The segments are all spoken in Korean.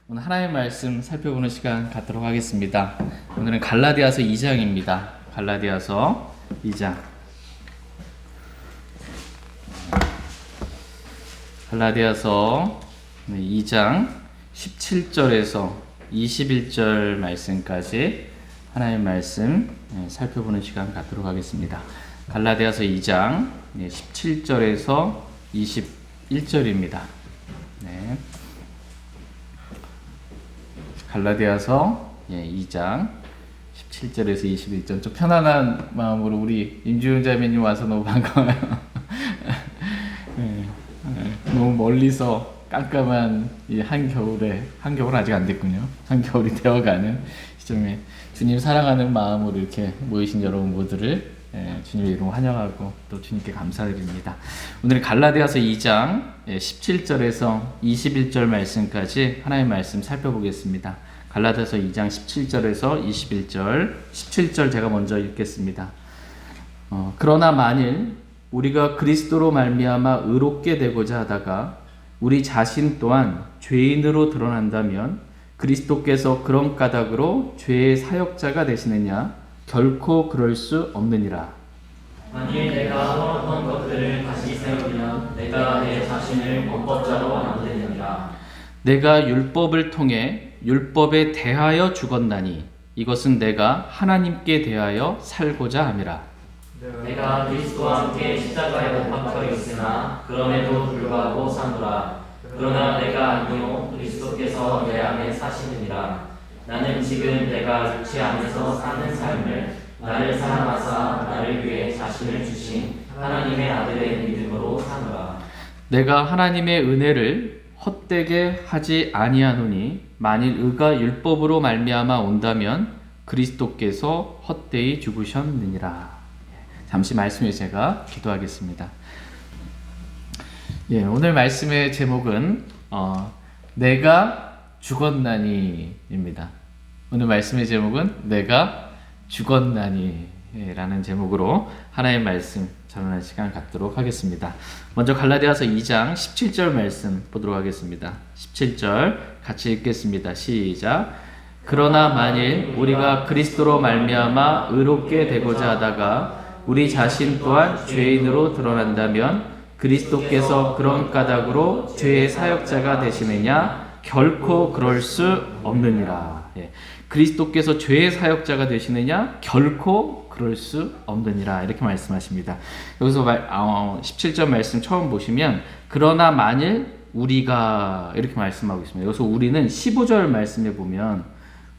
오늘 하나님의 말씀 살펴보는 시간 갖도록 하겠습니다. 오늘은 갈라디아서 2장입니다. 갈라디아서 2장. 갈라디아서 2장 17절에서 21절 말씀까지 하나님의 말씀 살펴보는 시간 갖도록 하겠습니다. 갈라디아서 2장 17절에서 21절입니다. 네. 갈라디아서 2장 17절에서 21절. 좀 편안한 마음으로 우리 임주영 자매님 와서 너무 반가워요. 너무 멀리서 깜깜한 이 한겨울은 아직 안 됐군요. 한겨울이 되어가는 시점에 주님 사랑하는 마음으로 이렇게 모이신 여러분 모두를 주님의 이름 환영하고 또 주님께 감사드립니다. 오늘 갈라디아서 2장 17절에서 21절 말씀까지 하나님의 말씀 살펴보겠습니다. 갈라디아서 2장 17절에서 21절, 17절 제가 먼저 읽겠습니다. 그러나 만일 우리가 그리스도로 말미암아 의롭게 되고자 하다가 우리 자신 또한 죄인으로 드러난다면 그리스도께서 그런 까닭으로 죄의 사역자가 되시느냐? 결코 그럴 수 없느니라. 만일 내가 허락한 것들을 다시 세우면 내가 내 자신을 범법자로 만드느니라. 내가 율법을 통해 율법에 대하여 죽었나니 이것은 내가 하나님께 대하여 살고자 함이라. 내가 그리스도와 함께 십자가에 못 박혀 있으나 그럼에도 불구하고 사노라. 그러나 내가 아니요 그리스도께서 내 안에 사시느니라. 나는 지금 내가 육체 안에서 사는 삶을 나를 사랑하사 나를 위해 자신을 주신 하나님의 아들의 믿음으로 사노라. 내가 하나님의 은혜를 헛되게 하지 아니하노니 만일 의가 율법으로 말미암아 온다면 그리스도께서 헛되이 죽으셨느니라. 잠시 말씀에 제가 기도하겠습니다. 오늘 말씀의 제목은 내가 죽었나니입니다. 오늘 말씀의 제목은 내가 죽었나니 라는 제목으로 하나님의 말씀 전하는 시간 갖도록 하겠습니다. 먼저 갈라디아서 2장 17절 말씀 보도록 하겠습니다. 17절 같이 읽겠습니다. 시작. 그러나 만일 우리가 그리스도로 말미암아 의롭게 되고자 하다가 우리 자신 또한 죄인으로 드러난다면 그리스도께서 그런 까닭으로 죄의 사역자가 되시느냐? 결코 그럴 수 없느니라. 그리스도께서 죄의 사역자가 되시느냐? 결코 그럴 수 없느니라. 이렇게 말씀하십니다. 여기서 17절 말씀 처음 보시면 그러나 만일 우리가 이렇게 말씀하고 있습니다. 여기서 우리는 15절 말씀에 보면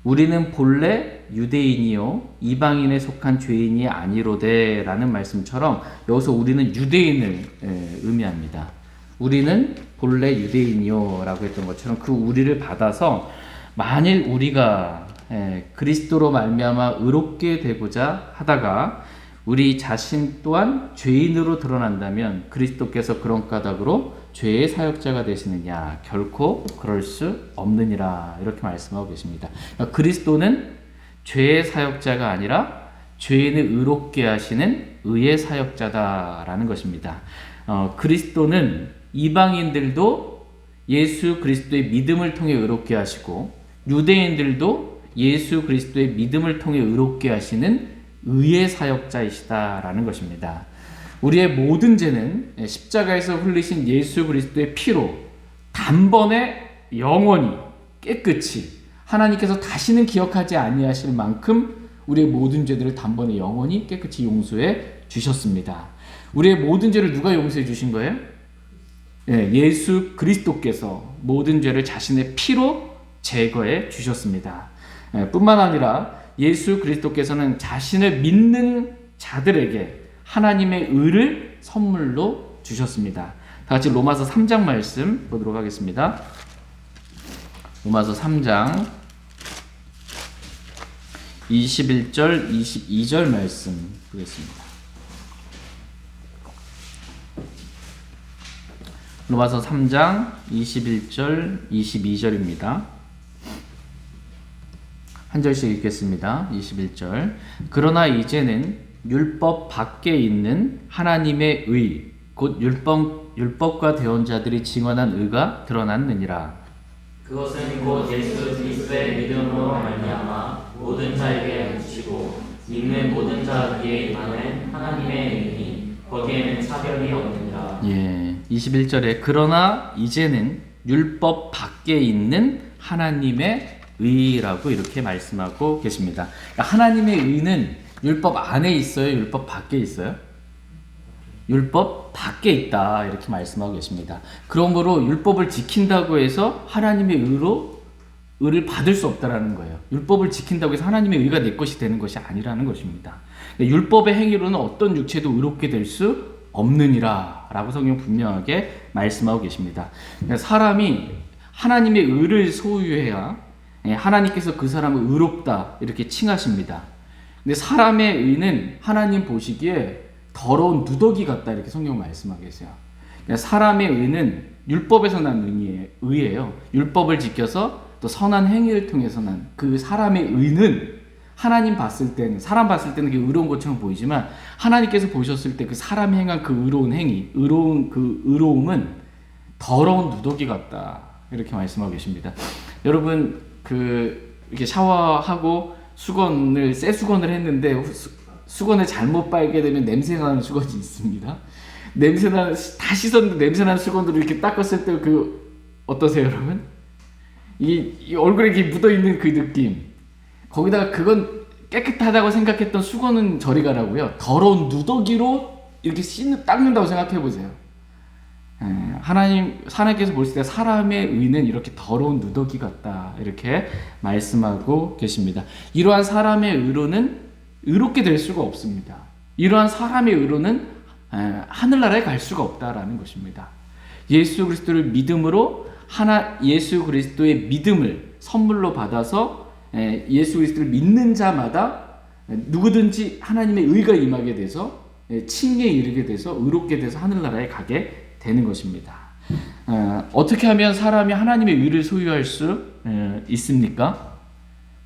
우리는 본래 유대인이요 이방인에 속한 죄인이 아니로되 라는 말씀처럼 여기서 우리는 유대인을 의미합니다. 우리는 본래 유대인이요 라고 했던 것처럼 그 우리를 받아서 만일 우리가 그리스도로 말미암아 의롭게 되고자 하다가 우리 자신 또한 죄인으로 드러난다면 그리스도께서 그런 까닭으로 죄의 사역자가 되시느냐? 결코 그럴 수 없느니라. 이렇게 말씀하고 계십니다. 그러니까 그리스도는 죄의 사역자가 아니라 죄인을 의롭게 하시는 의의 사역자다라는 것입니다. 그리스도는 이방인들도 예수 그리스도의 믿음을 통해 의롭게 하시고 유대인들도 예수 그리스도의 믿음을 통해 의롭게 하시는 의의 사역자이시다라는 것입니다. 우리의 모든 죄는 십자가에서 흘리신 예수 그리스도의 피로 단번에 영원히 깨끗이 하나님께서 다시는 기억하지 아니하실 만큼 우리의 모든 죄들을 단번에 영원히 깨끗이 용서해 주셨습니다. 우리의 모든 죄를 누가 용서해 주신 거예요? 예수 그리스도께서 모든 죄를 자신의 피로 제거해 주셨습니다. 뿐만 아니라 예수 그리스도께서는 자신을 믿는 자들에게 하나님의 의를 선물로 주셨습니다. 다 같이 로마서 3장 말씀 보도록 하겠습니다. 로마서 3장 21절 22절 말씀 보겠습니다. 로마서 3장 21절 22절입니다. 한 절씩 읽겠습니다. 21절. 그러나 이제는 율법 밖에 있는 하나님의 의, 곧 율법과 대언자들이 증언한 의가 드러났느니라. 그것은 곧 예수 그리스도의 믿음으로 말미암아 모든 자에게 미치고 믿는 모든 자 위에 임하는 하나님의 의니 거기에는 차별이 없느니라. 예, 21절에 그러나 이제는 율법 밖에 있는 하나님의 의라고 이렇게 말씀하고 계십니다. 그러니까 하나님의 의는 율법 안에 있어요? 율법 밖에 있어요? 율법 밖에 있다 이렇게 말씀하고 계십니다. 그러므로 율법을 지킨다고 해서 하나님의 의를 받을 수 없다라는 거예요. 율법을 지킨다고 해서 하나님의 의가 내 것이 되는 것이 아니라는 것입니다. 율법의 행위로는 어떤 육체도 의롭게 될 수 없느니라 라고 성경 분명하게 말씀하고 계십니다. 그러니까 사람이 하나님의 의를 소유해야 하나님께서 그 사람을 의롭다 이렇게 칭하십니다. 근데 사람의 의는 하나님 보시기에 더러운 누더기 같다 이렇게 성경 말씀하고 계세요. 그러니까 사람의 의는 율법에서 난 의예요. 율법을 지켜서 또 선한 행위를 통해서 난 그 사람의 의는 하나님 봤을 때는 사람 봤을 때는 그게 의로운 것처럼 보이지만 하나님께서 보셨을 때 그 사람이 행한 그 의로운 행위, 의로움은 더러운 누더기 같다 이렇게 말씀하고 계십니다. 여러분 이렇게 샤워하고 새 수건을 했는데 수건을 잘못 빨게 되면 냄새나는 수건이 있습니다. 다 씻었는데 냄새나는 수건으로 이렇게 닦았을 때 어떠세요, 여러분? 이 얼굴에 이렇게 묻어있는 그 느낌. 거기다가 그건 깨끗하다고 생각했던 수건은 저리 가라고요. 더러운 누더기로 이렇게 닦는다고 생각해 보세요. 하나님께서 보실 때 사람의 의는 이렇게 더러운 누더기 같다 이렇게 말씀하고 계십니다. 이러한 사람의 의로는 의롭게 될 수가 없습니다. 이러한 사람의 의로는 하늘나라에 갈 수가 없다라는 것입니다. 예수 그리스도를 믿음으로 예수 그리스도의 믿음을 선물로 받아서 예수 그리스도를 믿는 자마다 누구든지 하나님의 의가 임하게 돼서 칭에 이르게 돼서 의롭게 돼서 하늘나라에 가게 되는 것입니다. 어떻게 하면 사람이 하나님의 의를 소유할 수 있습니까?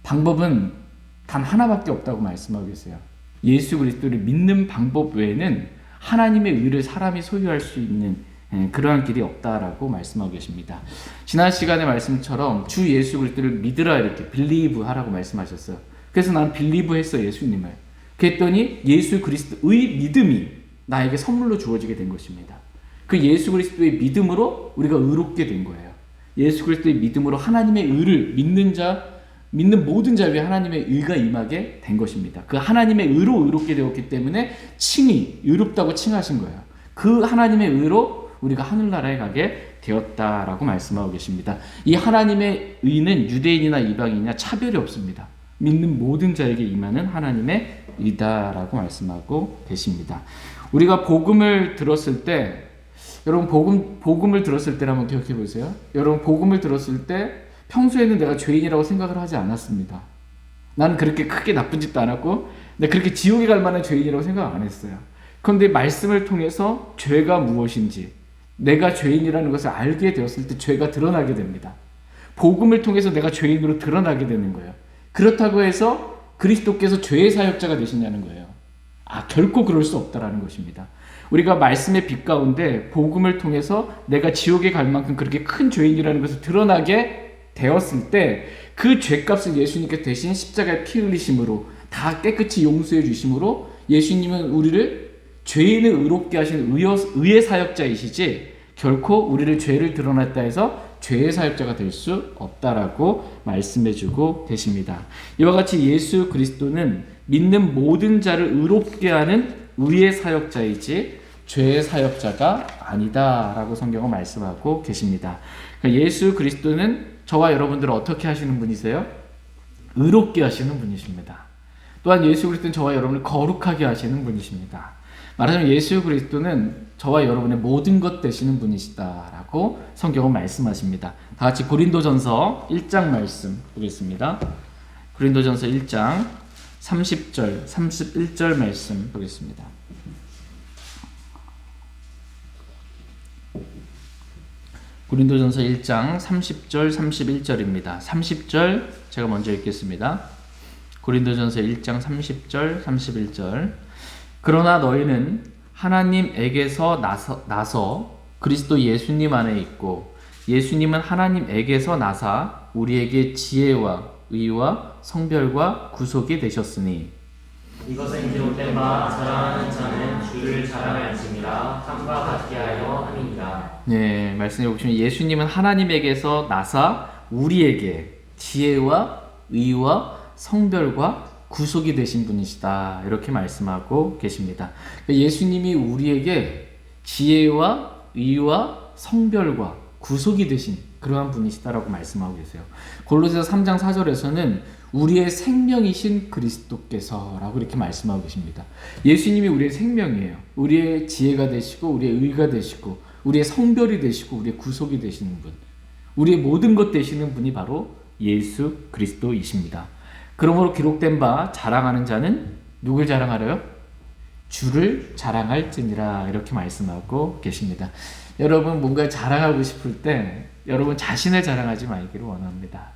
방법은 단 하나밖에 없다고 말씀하고 계세요. 예수 그리스도를 믿는 방법 외에는 하나님의 의를 사람이 소유할 수 있는 그러한 길이 없다라고 말씀하고 계십니다. 지난 시간의 말씀처럼 주 예수 그리스도를 믿으라 이렇게 believe 하라고 말씀하셨어요. 그래서 난 believe 했어 예수님을. 그랬더니 예수 그리스도의 믿음이 나에게 선물로 주어지게 된 것입니다. 그 예수 그리스도의 믿음으로 우리가 의롭게 된 거예요. 예수 그리스도의 믿음으로 하나님의 의를 믿는 모든 자 위에 하나님의 의가 임하게 된 것입니다. 그 하나님의 의로 의롭게 되었기 때문에 칭이 의롭다고 칭하신 거예요. 그 하나님의 의로 우리가 하늘나라에 가게 되었다라고 말씀하고 계십니다. 이 하나님의 의는 유대인이나 이방인이나 차별이 없습니다. 믿는 모든 자에게 임하는 하나님의 의다라고 말씀하고 계십니다. 우리가 복음을 들었을 때 여러분 복음을 들었을 때를 한번 기억해 보세요. 여러분 복음을 들었을 때 평소에는 내가 죄인이라고 생각을 하지 않았습니다. 나는 그렇게 크게 나쁜 짓도 안 했고 근데 그렇게 지옥에 갈 만한 죄인이라고 생각 안 했어요. 그런데 말씀을 통해서 죄가 무엇인지 내가 죄인이라는 것을 알게 되었을 때 죄가 드러나게 됩니다. 복음을 통해서 내가 죄인으로 드러나게 되는 거예요. 그렇다고 해서 그리스도께서 죄의 사역자가 되시냐는 거예요. 결코 그럴 수 없다라는 것입니다. 우리가 말씀의 빛 가운데 복음을 통해서 내가 지옥에 갈 만큼 그렇게 큰 죄인이라는 것을 드러나게 되었을 때 그 죄값을 예수님께서 대신 십자가에 피 흘리심으로 다 깨끗이 용서해 주심으로 예수님은 우리를 죄인을 의롭게 하시는 의의 사역자이시지 결코 우리를 죄를 드러냈다 해서 죄의 사역자가 될 수 없다라고 말씀해 주고 계십니다. 이와 같이 예수 그리스도는 믿는 모든 자를 의롭게 하는 의의 사역자이지 죄의 사역자가 아니다라고 성경은 말씀하고 계십니다. 그러니까 예수 그리스도는 저와 여러분들을 어떻게 하시는 분이세요? 의롭게 하시는 분이십니다. 또한 예수 그리스도는 저와 여러분을 거룩하게 하시는 분이십니다. 말하자면 예수 그리스도는 저와 여러분의 모든 것 되시는 분이시다라고 성경은 말씀하십니다. 다 같이 고린도전서 1장 말씀 보겠습니다. 고린도전서 1장 30절, 31절 말씀 보겠습니다. 고린도전서 1장 30절, 31절입니다. 30절 제가 먼저 읽겠습니다. 고린도전서 1장 30절, 31절. 그러나 너희는 하나님에게서 나서 그리스도 예수님 안에 있고 예수님은 하나님에게서 나사 우리에게 지혜와 의와 성별과 구속이 되셨으니 이것은 기록된 바 자랑하는 자는 주를 자랑할지니라 함과 같게 하여 함이니라. 네, 말씀해 보시면 예수님은 하나님에게서 나사 우리에게 지혜와 의와 성별과 구속이 되신 분이시다. 이렇게 말씀하고 계십니다. 그러니까 예수님이 우리에게 지혜와 의와 성별과 구속이 되신 그러한 분이시다라고 말씀하고 계세요. 골로새서 3장 4절에서는 우리의 생명이신 그리스도께서라고 이렇게 말씀하고 계십니다. 예수님이 우리의 생명이에요. 우리의 지혜가 되시고 우리의 의가 되시고 우리의 성별이 되시고 우리의 구속이 되시는 분, 우리의 모든 것 되시는 분이 바로 예수 그리스도이십니다. 그러므로 기록된 바 자랑하는 자는 누굴 자랑하려요? 주를 자랑할지니라 이렇게 말씀하고 계십니다. 여러분 뭔가 자랑하고 싶을 때 여러분 자신을 자랑하지 말기를 원합니다.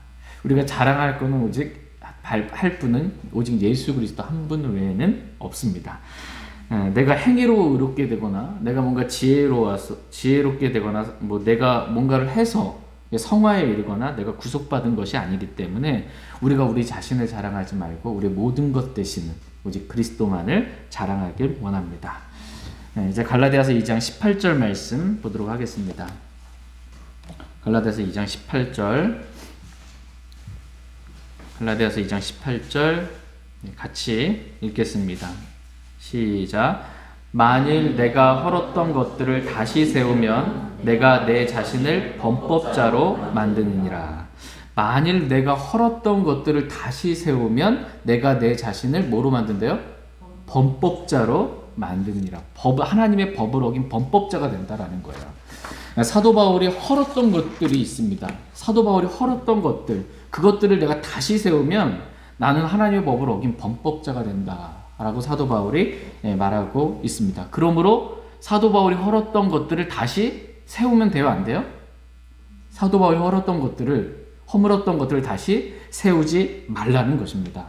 우리가 자랑할 것은 오직 할 분은 오직 예수 그리스도 한 분 외에는 없습니다. 내가 행위로 의롭게 되거나 내가 뭔가 지혜롭게 되거나 뭐 내가 뭔가를 해서 성화에 이르거나 내가 구속받은 것이 아니기 때문에 우리가 우리 자신을 자랑하지 말고 우리 모든 것 되시는 오직 그리스도만을 자랑하길 원합니다. 이제 갈라디아서 2장 18절 말씀 보도록 하겠습니다. 갈라디아서 2장 18절 갈라디아서 2장 18절 같이 읽겠습니다. 시작. 만일 내가 헐었던 것들을 다시 세우면 내가 내 자신을 범법자로 만드느니라. 만일 내가 헐었던 것들을 다시 세우면 내가 내 자신을 뭐로 만든대요? 범법자로 만드느니라. 하나님의 법을 어긴 범법자가 된다라는 거예요. 사도 바울이 헐었던 것들이 있습니다. 사도 바울이 헐었던 것들, 그것들을 내가 다시 세우면 나는 하나님의 법을 어긴 범법자가 된다. 라고 사도 바울이 말하고 있습니다. 그러므로 사도 바울이 헐었던 것들을 다시 세우면 돼요? 안 돼요? 사도 바울이 허물었던 것들을 다시 세우지 말라는 것입니다.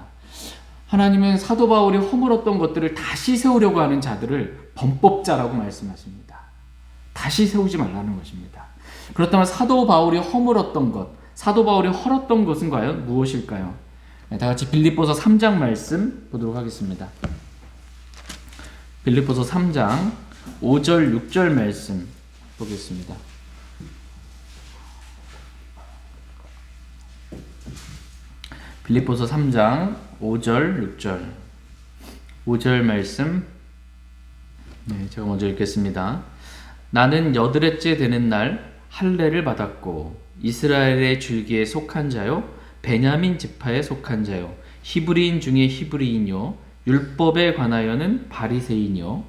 하나님은 사도 바울이 허물었던 것들을 다시 세우려고 하는 자들을 범법자라고 말씀하십니다. 다시 세우지 말라는 것입니다. 그렇다면 사도 바울이 허물었던 것, 사도 바울이 헐었던 것은 과연 무엇일까요? 다 같이 빌립보서 3장 말씀 보도록 하겠습니다. 빌립보서 3장 5절 6절 말씀 보겠습니다. 빌립보서 3장 5절 6절 5절 말씀 제가 먼저 읽겠습니다. 나는 여드렛째 되는 날 할례를 받았고 이스라엘의 줄기에 속한 자요 베냐민 지파에 속한 자요 히브리인 중에 히브리인요 율법에 관하여는 바리새인요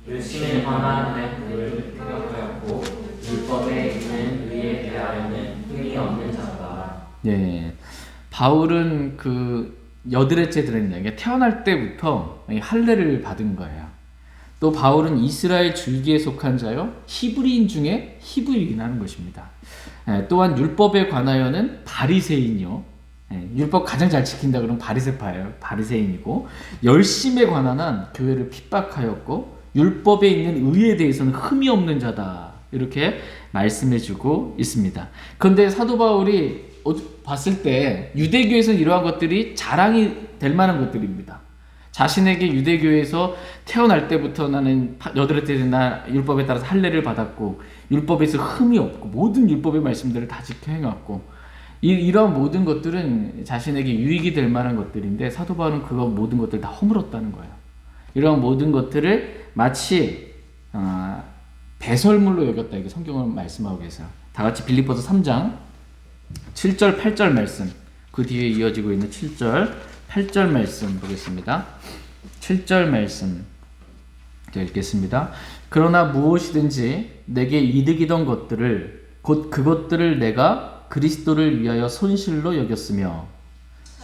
열심에 관한 을 생각하였고 율법에 있는 의에 대하여는 흠이 없는 자다. 네, 바울은 그 여드렛째 되는 날, 태어날 때부터 할례를 받은 거예요. 또 바울은 이스라엘 줄기에 속한 자요 히브리인 중에 히브리인이라는 것입니다. 또한 율법에 관하여는 바리새인이요. 율법 가장 잘 지킨다 그러면 바리새파예요. 바리새인이고 열심에 관한 한 교회를 핍박하였고 율법에 있는 의에 대해서는 흠이 없는 자다. 이렇게 말씀해주고 있습니다. 그런데 사도 바울이 봤을 때 유대교에서는 이러한 것들이 자랑이 될 만한 것들입니다. 자신에게 유대교에서 태어날 때부터 나는 여드렛째 된 날 율법에 따라서 할례를 받았고 율법에서 흠이 없고 모든 율법의 말씀들을 다 지켜 행했고 이러한 모든 것들은 자신에게 유익이 될 만한 것들인데 사도 바울은 그거 모든 것들을 다 허물었다는 거예요. 이러한 모든 것들을 마치 배설물로 여겼다 이게 성경은 말씀하고 계세요. 다 같이 빌립보서 3장 7절 8절 말씀 그 뒤에 이어지고 있는 7절 8절 말씀 보겠습니다. 7절 말씀 읽겠습니다. 그러나 무엇이든지 내게 이득이던 것들을 곧 그것들을 내가 그리스도를 위하여 손실로 여겼으며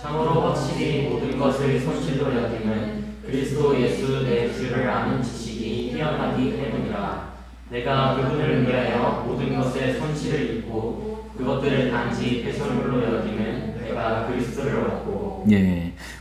참으로 확실히 모든 것을 손실로 여김은 그리스도 예수 내 주를 아는 지식이 뛰어나기 때문이라. 내가 그분을 위하여 모든 것에 손실을 입고 그것들을 단지 배설물로 여기면 내가 그리스도를 얻고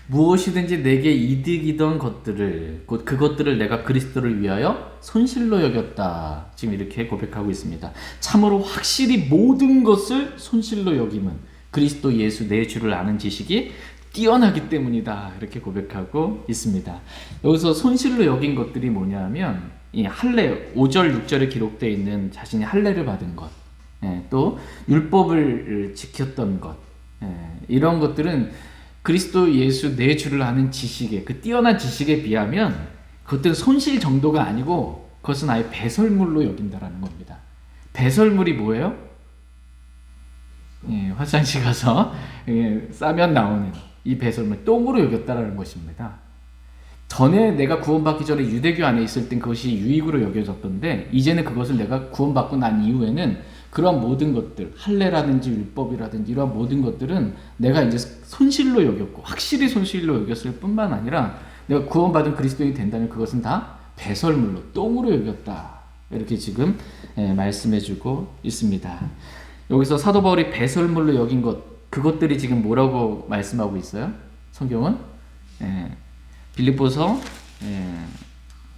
무엇이든지 내게 이득이던 것들을 곧 그것들을 내가 그리스도를 위하여 손실로 여겼다. 지금 이렇게 고백하고 있습니다. 참으로 확실히 모든 것을 손실로 여김은 그리스도 예수 내 주를 아는 지식이 뛰어나기 때문이다. 이렇게 고백하고 있습니다. 여기서 손실로 여긴 것들이 뭐냐면 이 할례 5절 6절에 기록되어 있는 자신이 할례를 받은 것, 또 율법을 지켰던 것, 이런 것들은 그리스도 예수 내 주를 아는 지식에 그 뛰어난 지식에 비하면 그것들은 손실 정도가 아니고 그것은 아예 배설물로 여긴다라는 겁니다. 배설물이 뭐예요? 화장실 가서 싸면 나오는 이 배설물 똥으로 여겼다라는 것입니다. 전에 내가 구원받기 전에 유대교 안에 있을 땐 그것이 유익으로 여겨졌던데 이제는 그것을 내가 구원받고 난 이후에는 그러한 모든 것들, 할례라든지 율법이라든지 이러한 모든 것들은 내가 이제 손실로 여겼고 확실히 손실로 여겼을 뿐만 아니라 내가 구원받은 그리스도인이 된다면 그것은 다 배설물로 똥으로 여겼다. 이렇게 지금 말씀해주고 있습니다. 여기서 사도 바울이 배설물로 여긴 것, 그것들이 지금 뭐라고 말씀하고 있어요? 성경은 빌립보서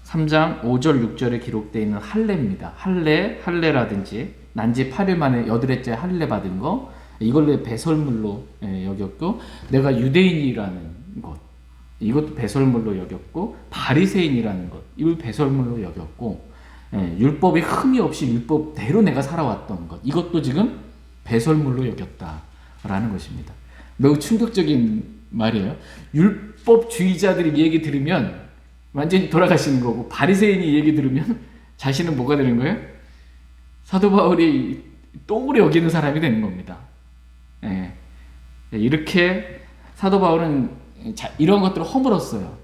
3장 5절 6절에 기록되어 있는 할례입니다. 할례라든지 난지 8일 만에 8회째 할례 받은 거 이걸로 배설물로 여겼고 내가 유대인이라는 것 이것도 배설물로 여겼고 바리새인이라는 것 이걸 배설물로 여겼고 율법에 흠이 없이 율법대로 내가 살아왔던 것 이것도 지금 배설물로 여겼다라는 것입니다. 매우 충격적인 말이에요. 율법주의자들이 이 얘기 들으면 완전히 돌아가시는 거고 바리새인이 이 얘기 들으면 자신은 뭐가 되는 거예요? 사도 바울이 똥으로 여기는 사람이 되는 겁니다. 이렇게 사도 바울은 이런 것들을 허물었어요.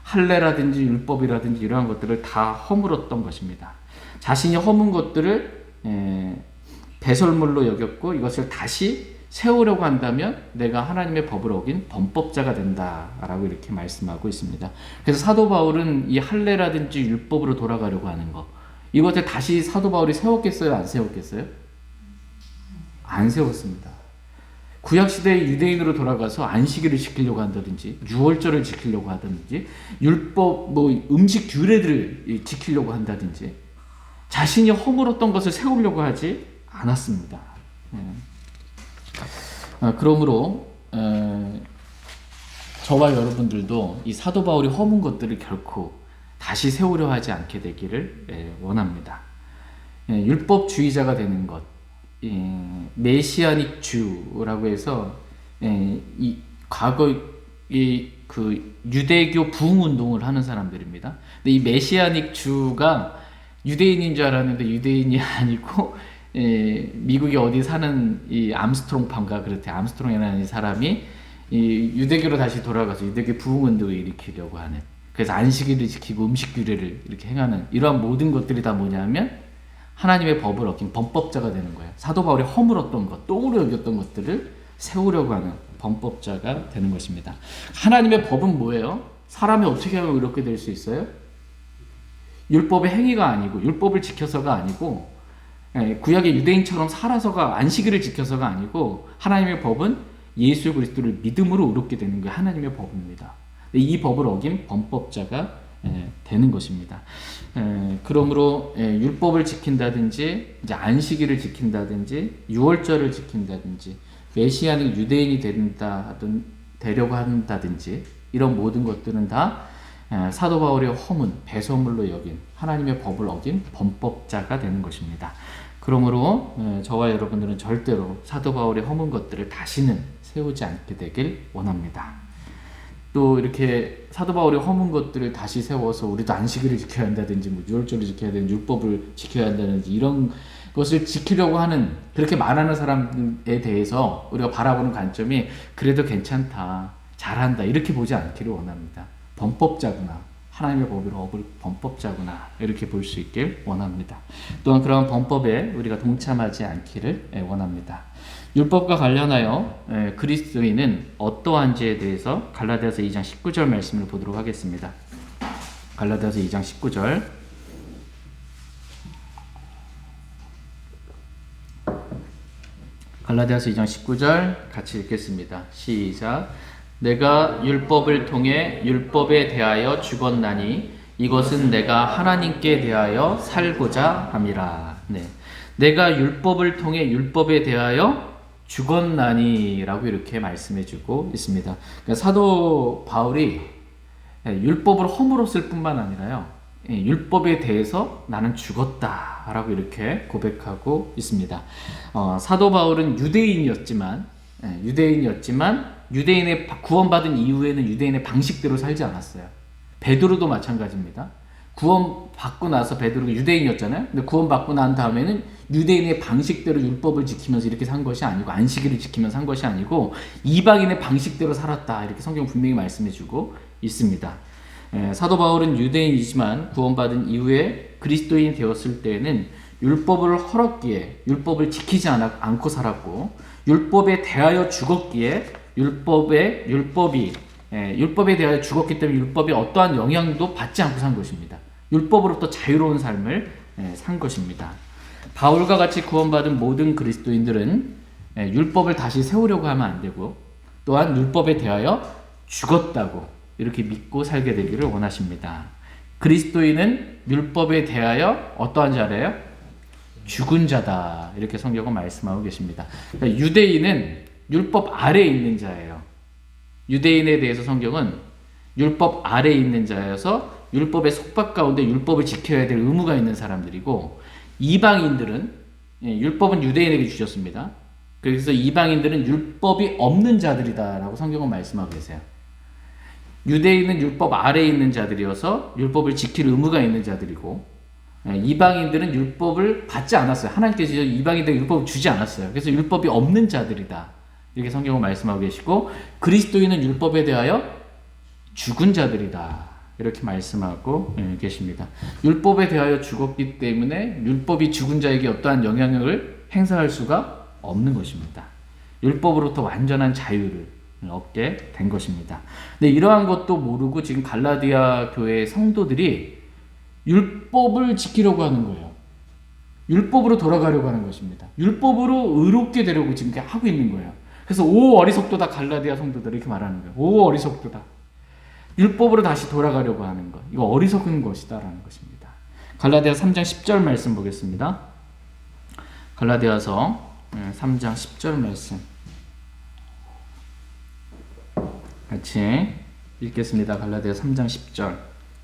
할례라든지 율법이라든지 이러한 것들을 다 허물었던 것입니다. 자신이 허문 것들을 배설물로 여겼고 이것을 다시 세우려고 한다면 내가 하나님의 법을 어긴 범법자가 된다라고 이렇게 말씀하고 있습니다. 그래서 사도 바울은 이 할례라든지 율법으로 돌아가려고 하는 것 이것을 다시 사도 바울이 세웠겠어요? 안 세웠겠어요? 안 세웠습니다. 구약시대의 유대인으로 돌아가서 안식일을 지키려고 한다든지 유월절을 지키려고 하든지 율법 음식 규례들을 지키려고 한다든지 자신이 허물었던 것을 세우려고 하지 않았습니다. 그러므로 저와 여러분들도 이 사도 바울이 허문 것들을 결코 다시 세우려 하지 않게 되기를 원합니다. 율법주의자가 되는 것, 메시아닉 주라고 해서 이 과거 그 유대교 부흥 운동을 하는 사람들입니다. 근데 이 메시아닉 주가 유대인인 줄 알았는데 유대인이 아니고 미국에 어디 사는 이 암스트롱파인가 그렇대. 암스트롱이라는 이 사람이 이 유대교로 다시 돌아가서 유대교 부흥 운동을 일으키려고 하는. 그래서 안식일을 지키고 음식 규례를 이렇게 행하는 이러한 모든 것들이 다 뭐냐면 하나님의 법을 어긴 범법자가 되는 거예요. 사도 바울이 허물었던 것, 똥으로 여겼던 것들을 세우려고 하는 범법자가 되는 것입니다. 하나님의 법은 뭐예요? 사람이 어떻게 하면 이렇게 될 수 있어요? 율법의 행위가 아니고 율법을 지켜서가 아니고 구약의 유대인처럼 살아서가 안식일을 지켜서가 아니고 하나님의 법은 예수 그리스도를 믿음으로 의롭게 되는 게 하나님의 법입니다. 이 법을 어긴 범법자가 되는 것입니다. 그러므로 율법을 지킨다든지 이제 안식일을 지킨다든지 유월절을 지킨다든지 메시아는 유대인이 되려고 한다든지 이런 모든 것들은 다 사도 바울의 허문, 배설물로 여긴 하나님의 법을 어긴 범법자가 되는 것입니다. 그러므로 저와 여러분들은 절대로 사도 바울의 허문 것들을 다시는 세우지 않게 되길 원합니다. 또 이렇게 사도 바울의 허문 것들을 다시 세워서 우리도 안식일을 지켜야 한다든지 유월절을 지켜야 되는 율법을 지켜야 한다든지 이런 것을 지키려고 하는 그렇게 말하는 사람에 대해서 우리가 바라보는 관점이 그래도 괜찮다, 잘한다 이렇게 보지 않기를 원합니다. 범법자구나, 하나님의 법으로 어길 범법자구나 이렇게 볼 수 있길 원합니다. 또한 그러한 범법에 우리가 동참하지 않기를 원합니다. 율법과 관련하여 그리스도인은 어떠한지에 대해서 갈라디아서 2장 19절 말씀을 보도록 하겠습니다. 갈라디아서 2장 19절 갈라디아서 2장 19절 같이 읽겠습니다. 시작. 내가 율법을 통해 율법에 대하여 죽었나니 이것은 내가 하나님께 대하여 살고자 함이라. 네. 내가 율법을 통해 율법에 대하여 죽었나니라고 이렇게 말씀해주고 있습니다. 그러니까 사도 바울이 율법을 허물었을 뿐만 아니라요, 율법에 대해서 나는 죽었다라고 이렇게 고백하고 있습니다. 사도 바울은 유대인이었지만 유대인의 구원받은 이후에는 유대인의 방식대로 살지 않았어요. 베드로도 마찬가지입니다. 구원받고 나서 베드로가 유대인이었잖아요. 근데 구원받고 난 다음에는 유대인의 방식대로 율법을 지키면서 이렇게 산 것이 아니고, 안식일을 지키면서 산 것이 아니고 이방인의 방식대로 살았다, 이렇게 성경 분명히 말씀해주고 있습니다. 사도 바울은 유대인이지만 구원받은 이후에 그리스도인이 되었을 때에는 율법을 헐었기에 율법을 지키지 않고 살았고, 율법에 대하여 죽었기에 율법에 대하여 죽었기 때문에 율법이 어떠한 영향도 받지 않고 산 것입니다. 율법으로부터 자유로운 삶을 산 것입니다. 바울과 같이 구원받은 모든 그리스도인들은 율법을 다시 세우려고 하면 안 되고, 또한 율법에 대하여 죽었다고 이렇게 믿고 살게 되기를 원하십니다. 그리스도인은 율법에 대하여 어떠한 자래요? 죽은 자다, 이렇게 성경은 말씀하고 계십니다. 그러니까 유대인은 율법 아래에 있는 자예요. 유대인에 대해서 성경은 율법 아래에 있는 자여서 율법의 속박 가운데 율법을 지켜야 될 의무가 있는 사람들이고, 이방인들은, 율법은 유대인에게 주셨습니다. 그래서 이방인들은 율법이 없는 자들이다라고 성경은 말씀하고 계세요. 유대인은 율법 아래에 있는 자들이어서 율법을 지킬 의무가 있는 자들이고, 이방인들은 율법을 받지 않았어요. 하나님께서 이방인들에게 율법을 주지 않았어요. 그래서 율법이 없는 자들이다, 이렇게 성경은 말씀하고 계시고, 그리스도인은 율법에 대하여 죽은 자들이다, 이렇게 말씀하고 계십니다. 율법에 대하여 죽었기 때문에 율법이 죽은 자에게 어떠한 영향력을 행사할 수가 없는 것입니다. 율법으로부터 완전한 자유를 얻게 된 것입니다. 근데 이러한 것도 모르고 지금 갈라디아 교회의 성도들이 율법을 지키려고 하는 거예요. 율법으로 돌아가려고 하는 것입니다. 율법으로 의롭게 되려고 지금 하고 있는 거예요. 그래서 오 어리석도다, 갈라디아 성도들 이렇게 말하는 거예요. 오 어리석도다. 율법으로 다시 돌아가려고 하는 것, 이거 어리석은 것이다라는 것입니다. 갈라디아 3장 10절 말씀 보겠습니다. 갈라디아서 3장 10절 말씀 같이 읽겠습니다. 갈라디아 3장 10절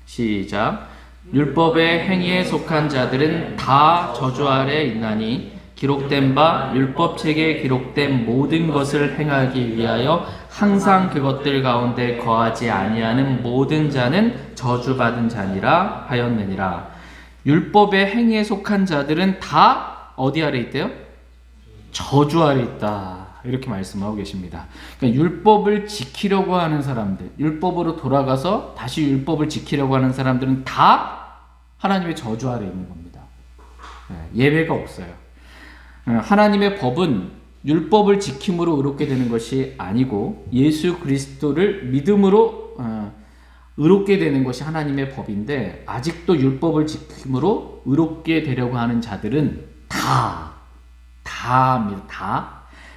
시작. 율법의 행위에 속한 자들은 다 저주 아래 있나니 기록된 바 율법책에 기록된 모든 것을 행하기 위하여 항상 그것들 가운데 거하지 아니하는 모든 자는 저주받은 자니라 하였느니라. 율법의 행위에 속한 자들은 다 어디 아래 있대요? 저주 아래 있다, 이렇게 말씀하고 계십니다. 그러니까 율법을 지키려고 하는 사람들, 율법으로 돌아가서 다시 율법을 지키려고 하는 사람들은 다 하나님의 저주 아래 있는 겁니다. 예외가 없어요. 하나님의 법은 율법을 지킴으로 의롭게 되는 것이 아니고 예수 그리스도를 믿음으로 의롭게 되는 것이 하나님의 법인데, 아직도 율법을 지킴으로 의롭게 되려고 하는 자들은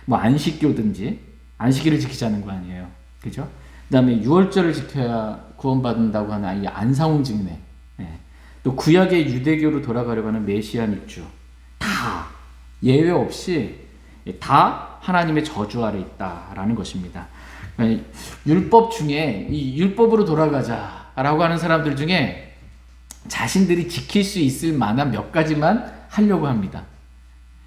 뭐 안식교든지, 안식일을 지키자는 거 아니에요, 그죠? 그 다음에 유월절을 지켜야 구원받는다고 하는 이 안상홍 증례, 또 구약의 유대교로 돌아가려고 하는 메시아 믹주, 다 예외 없이 다 하나님의 저주 아래 있다라는 것입니다. 율법 중에 이 율법으로 돌아가자라고 하는 사람들 중에 자신들이 지킬 수 있을 만한 몇 가지만 하려고 합니다.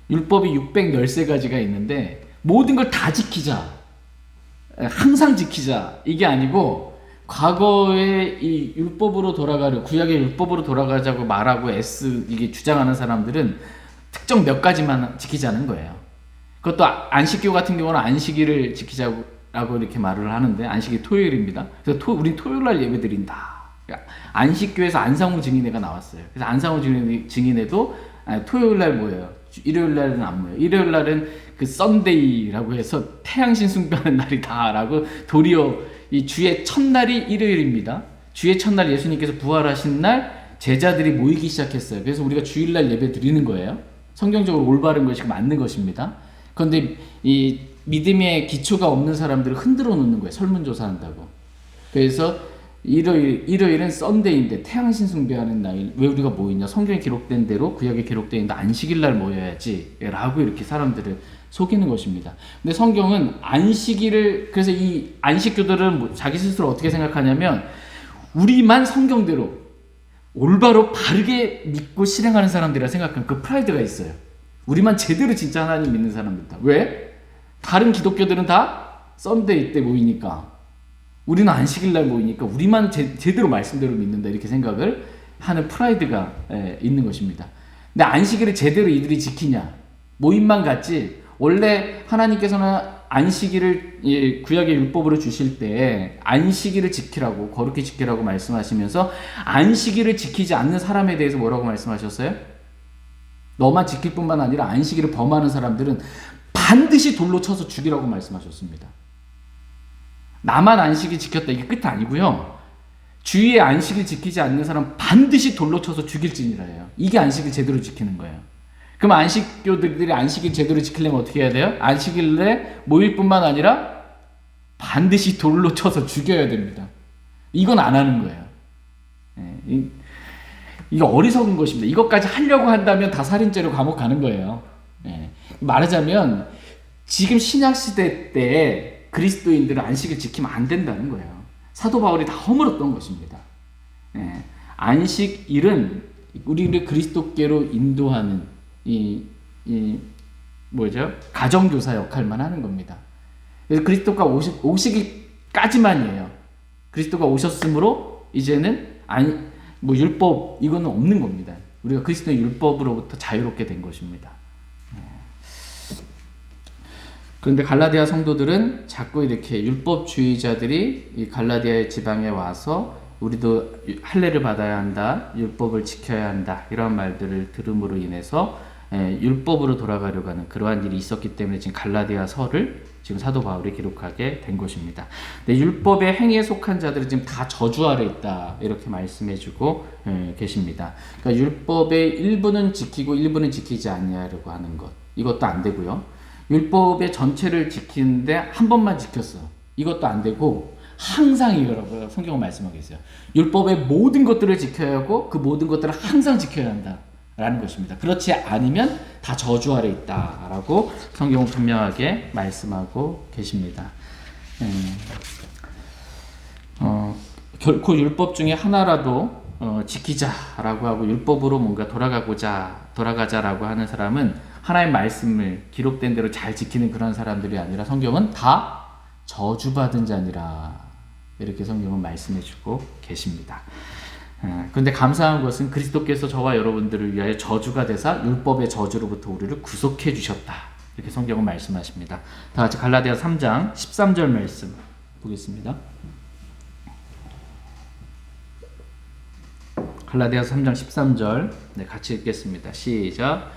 율법이 613가지가 있는데 모든 걸 다 지키자, 항상 지키자, 이게 아니고 과거에 이 율법으로 구약의 율법으로 돌아가자고 말하고 이게 주장하는 사람들은 특정 몇 가지만 지키자는 거예요. 그것도 안식교 같은 경우는 안식일을 지키자고 이렇게 말을 하는데, 안식일 토요일입니다. 그래서 우린 토요일 날 예배 드린다. 그러니까 안식교에서 안상우 증인회가 나왔어요. 그래서 안상우 증인회도 토요일 날 모여요. 일요일 날은 안 모여요. 일요일 날은 그 썬데이라고 해서 태양신 숭배하는 날이다라고, 도리어 이 주의 첫날이 일요일입니다. 주의 첫날 예수님께서 부활하신 날 제자들이 모이기 시작했어요. 그래서 우리가 주일날 예배 드리는 거예요. 성경적으로 올바른 것이 맞는 것입니다. 그런데 이 믿음의 기초가 없는 사람들을 흔들어 놓는 거예요. 설문조사한다고. 그래서 일요일은 썬데이인데 태양신 숭배하는 날. 왜 우리가 모이냐? 성경에 기록된 대로 구약에 기록되어 있는데 안식일 날 모여야지 라고 이렇게 사람들을 속이는 것입니다. 근데 성경은 안식일을, 그래서 이 안식교들은 자기 스스로 어떻게 생각하냐면 우리만 성경대로 올바로 바르게 믿고 실행하는 사람들이라 생각하는 그 프라이드가 있어요. 우리만 제대로 진짜 하나님 믿는 사람들이다. 왜? 다른 기독교들은 다 썬데이 때 모이니까, 우리는 안식일 날 모이니까 우리만 제대로 말씀대로 믿는다, 이렇게 생각을 하는 프라이드가 있는 것입니다. 근데 안식일을 제대로 이들이 지키냐? 모임만 같지 원래 하나님께서는 안식일을 구약의 율법으로 주실 때 안식일을 지키라고, 거룩히 지키라고 말씀하시면서 안식일을 지키지 않는 사람에 대해서 뭐라고 말씀하셨어요? 너만 지킬 뿐만 아니라 안식일을 범하는 사람들은 반드시 돌로 쳐서 죽이라고 말씀하셨습니다. 나만 안식일 지켰다, 이게 끝 아니고요. 주위의 안식일 지키지 않는 사람 반드시 돌로 쳐서 죽일지니라예요. 이게 안식일 제대로 지키는 거예요. 그럼 안식교들이 안식일 제대로 지키려면 어떻게 해야 돼요? 안식일에 모일 뿐만 아니라 반드시 돌로 쳐서 죽여야 됩니다. 이건 안 하는 거예요. 이게 어리석은 것입니다. 이것까지 하려고 한다면 다 살인죄로 감옥 가는 거예요. 말하자면 지금 신약시대 때 그리스도인들은 안식일 지키면 안 된다는 거예요. 사도 바울이 다 허물었던 것입니다. 안식일은 우리를 그리스도께로 인도하는 가정교사 역할만 하는 겁니다. 그래서 그리스도가 오시기까지만이에요. 그리스도가 오셨으므로 이제는 율법 이거는 없는 겁니다. 우리가 그리스도의 율법으로부터 자유롭게 된 것입니다. 그런데 갈라디아 성도들은 자꾸 이렇게 율법주의자들이 이 갈라디아 지방에 와서 우리도 할례를 받아야 한다, 율법을 지켜야 한다, 이런 말들을 들음으로 인해서 율법으로 돌아가려고 하는 그러한 일이 있었기 때문에 지금 갈라디아서를 지금 사도 바울이 기록하게 된 것입니다. 근데 율법의 행위에 속한 자들은 지금 다 저주 아래 있다, 이렇게 말씀해주고 계십니다. 그러니까 율법의 일부는 지키고 일부는 지키지 아니하려고 하는 것, 이것도 안 되고요. 율법의 전체를 지키는데 한 번만 지켰어, 이것도 안 되고, 항상 이거라고 성경은 말씀하고 있어요. 율법의 모든 것들을 지켜야 하고 그 모든 것들을 항상 지켜야 한다 라는 것입니다. 그렇지 않으면 다 저주 아래 있다 라고 성경은 분명하게 말씀하고 계십니다. 결코 율법 중에 하나라도 지키자라고 하고 율법으로 뭔가 돌아가자라고 하는 사람은 하나님의 말씀을 기록된 대로 잘 지키는 그런 사람들이 아니라 성경은 다 저주받은 자니라, 이렇게 성경은 말씀해주고 계십니다. 그런데 감사한 것은 그리스도께서 저와 여러분들을 위하여 저주가 되사 율법의 저주로부터 우리를 구속해 주셨다, 이렇게 성경은 말씀하십니다. 다 같이 갈라디아 3장 13절 말씀 보겠습니다. 갈라디아 3장 13절 같이 읽겠습니다. 시작.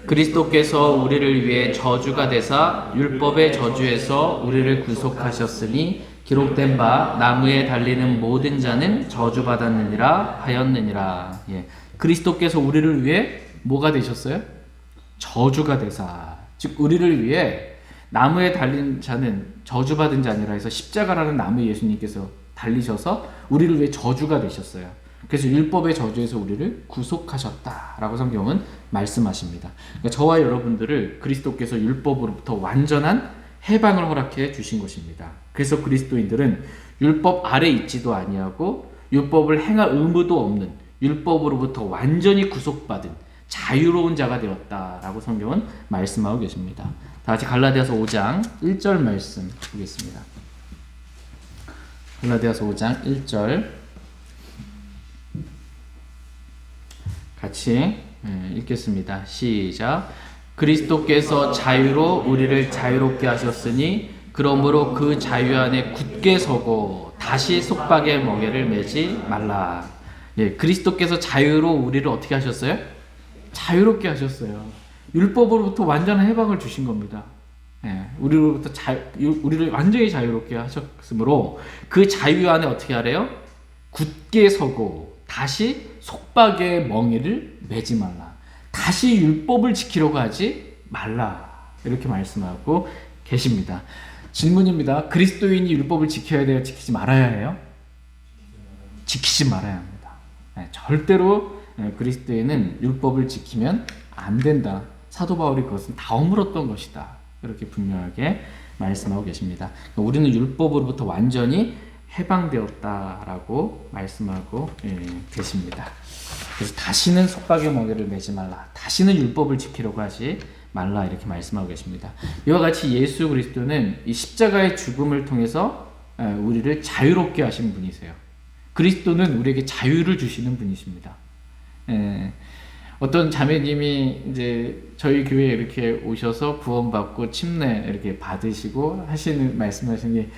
그리스도께서 우리를 위해 저주가 되사 율법의 저주에서 우리를 구속하셨으니 기록된 바 나무에 달리는 모든 자는 저주받았느니라 하였느니라. 그리스도께서 우리를 위해 뭐가 되셨어요? 저주가 되사. 즉 우리를 위해 나무에 달린 자는 저주받은 자니라 해서 십자가라는 나무에 예수님께서 달리셔서 우리를 위해 저주가 되셨어요. 그래서 율법의 저주에서 우리를 구속하셨다라고 성경은 말씀하십니다. 그러니까 저와 여러분들을 그리스도께서 율법으로부터 완전한 해방을 허락해 주신 것입니다. 그래서 그리스도인들은 율법 아래 있지도 아니하고 율법을 행할 의무도 없는 율법으로부터 완전히 구속받은 자유로운 자가 되었다라고 성경은 말씀하고 계십니다. 다 같이 갈라디아서 5장 1절 말씀 보겠습니다. 갈라디아서 5장 1절 같이 읽겠습니다. 시작. 그리스도께서 자유로 우리를 자유롭게 하셨으니 그러므로 그 자유 안에 굳게 서고 다시 속박의 멍에를 매지 말라. 그리스도께서 자유로 우리를 어떻게 하셨어요? 자유롭게 하셨어요. 율법으로부터 완전한 해방을 주신 겁니다. 우리로부터 우리를 완전히 자유롭게 하셨으므로 그 자유 안에 어떻게 하래요? 굳게 서고 다시 속박의 멍에를 매지 말라. 다시 율법을 지키려고 하지 말라. 이렇게 말씀하고 계십니다. 질문입니다. 그리스도인이 율법을 지켜야 돼요? 지키지 말아야 해요? 지키지 말아야 합니다. 절대로 그리스도인은 율법을 지키면 안 된다. 사도 바울이 그것은 다 허물었던 것이다. 이렇게 분명하게 말씀하고 계십니다. 우리는 율법으로부터 완전히 해방되었다라고 말씀하고 계십니다. 그래서 다시는 속박의 멍에를 매지 말라. 다시는 율법을 지키려고 하지 말라. 이렇게 말씀하고 계십니다. 이와 같이 예수 그리스도는 이 십자가의 죽음을 통해서 우리를 자유롭게 하신 분이세요. 그리스도는 우리에게 자유를 주시는 분이십니다. 어떤 자매님이 이제 저희 교회에 이렇게 오셔서 구원받고 침례 이렇게 받으시고 말씀하시니